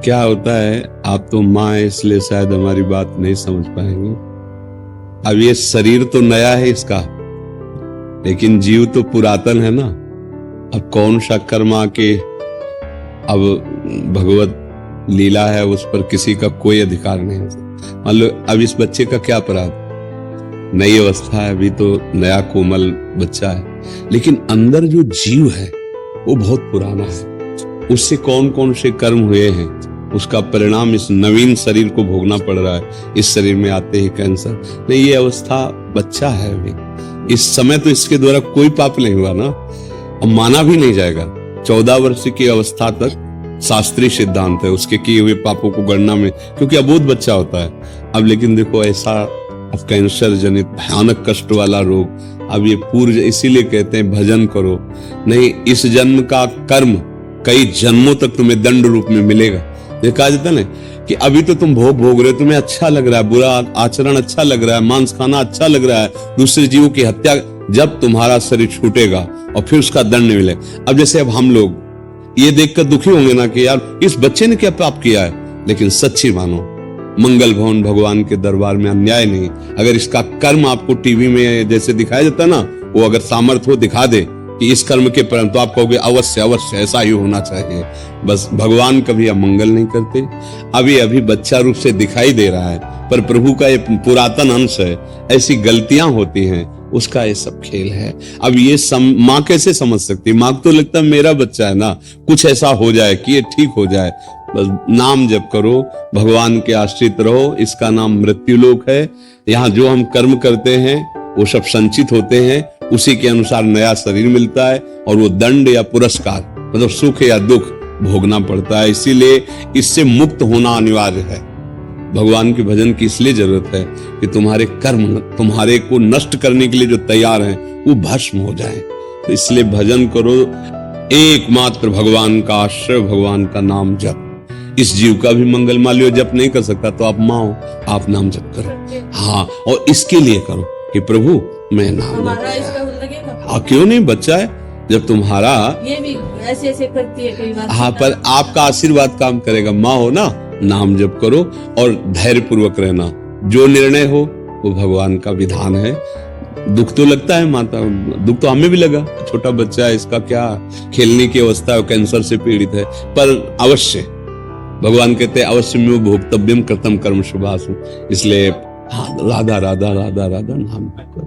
क्या होता है, आप तो माँ है इसलिए शायद हमारी बात नहीं समझ पाएंगे। अब ये शरीर तो नया है इसका, लेकिन जीव तो पुरातन है ना। अब कौन सा कर्म आके, अब भगवत लीला है, उस पर किसी का कोई अधिकार नहीं हो सकता। मान लो अब इस बच्चे का क्या अपराध, नई अवस्था है, अभी तो नया कोमल बच्चा है, लेकिन अंदर जो जीव है वो बहुत पुराना है। उससे कौन कौन से कर्म हुए हैं, उसका परिणाम इस नवीन शरीर को भोगना पड़ रहा है। इस शरीर में आते ही कैंसर, नहीं, ये अवस्था बच्चा है अभी, इस समय तो इसके द्वारा कोई पाप नहीं हुआ ना, अब माना भी नहीं जाएगा। 14 वर्ष की अवस्था तक शास्त्रीय सिद्धांत है उसके किए हुए पापों को गणना में, क्योंकि अबोध बच्चा होता है। अब लेकिन देखो ऐसा, अब कैंसर जनित भयानक कष्ट वाला रोग, अब ये पूर्व, इसीलिए कहते हैं भजन करो। नहीं, इस जन्म का कर्म कई जन्मों तक तुम्हें दंड रूप में मिलेगा। देखा जाता ना कि अभी तो तुम भोग रहे हो, तुम्हें अच्छा लग रहा है, बुरा आचरण अच्छा लग रहा है, मांस खाना अच्छा लग रहा है, दूसरे जीवों की हत्या, जब तुम्हारा शरीर छूटेगा और फिर उसका दंड मिलेगा। अब जैसे अब हम लोग ये देखकर दुखी होंगे ना कि यार इस बच्चे ने क्या पाप किया है, लेकिन सच्ची मानो मंगल भवन भगवान के दरबार में अन्याय नहीं। अगर इसका कर्म आपको टीवी में जैसे दिखाया जाता है ना, वो अगर सामर्थ्य हो दिखा दे कि इस कर्म के परिणाम, तो आप कहोगे अवश्य अवश्य ऐसा ही होना चाहिए। बस भगवान कभी अमंगल नहीं करते। अभी अभी बच्चा रूप से दिखाई दे रहा है, पर प्रभु का ये पुरातन अंश है, ऐसी गलतियां होती हैं, उसका ये सब खेल है। अब ये माँ कैसे समझ सकती, माँ को तो लगता है मेरा बच्चा है ना, कुछ ऐसा हो जाए कि ये ठीक हो जाए। बस नाम जप करो, भगवान के आश्रित रहो, इसका नाम मृत्युलोक है। यहाँ जो हम कर्म करते हैं वो सब संचित होते हैं, उसी के अनुसार नया शरीर मिलता है, और वो दंड या पुरस्कार, मतलब सुख या दुख भोगना पड़ता है। इसीलिए इससे मुक्त होना अनिवार्य है। भगवान के भजन की इसलिए जरूरत है कि तुम्हारे कर्म तुम्हारे को नष्ट करने के लिए जो तैयार हैं वो भस्म हो जाए। तो इसलिए भजन करो, एकमात्र भगवान का आश्रय, भगवान का नाम जप। इस जीव का भी मंगल मालियो जप नहीं कर सकता तो आप माँ हो, आप नाम जप करो। हाँ, और इसके लिए करो कि प्रभु मैं नाम जप। हाँ, क्यों नहीं, बच्चा है जब तुम्हारा ये भी ऐसे ऐसे करती है कई बार। हाँ, पर आपका आशीर्वाद काम करेगा। माँ हो ना, नाम जप करो और धैर्य पूर्वक रहना। जो निर्णय हो वो भगवान का विधान है। दुख तो लगता है माता, दुख तो हमें भी लगा, छोटा बच्चा है, इसका क्या खेलने की अवस्था है, कैंसर से पीड़ित है, पर अवश्य भगवान कहते हैं अवश्य में भोक्तव्यम कृतम कर्म शुभासु। इसलिए हाँ, राधा राधा राधा राधा नाम करो।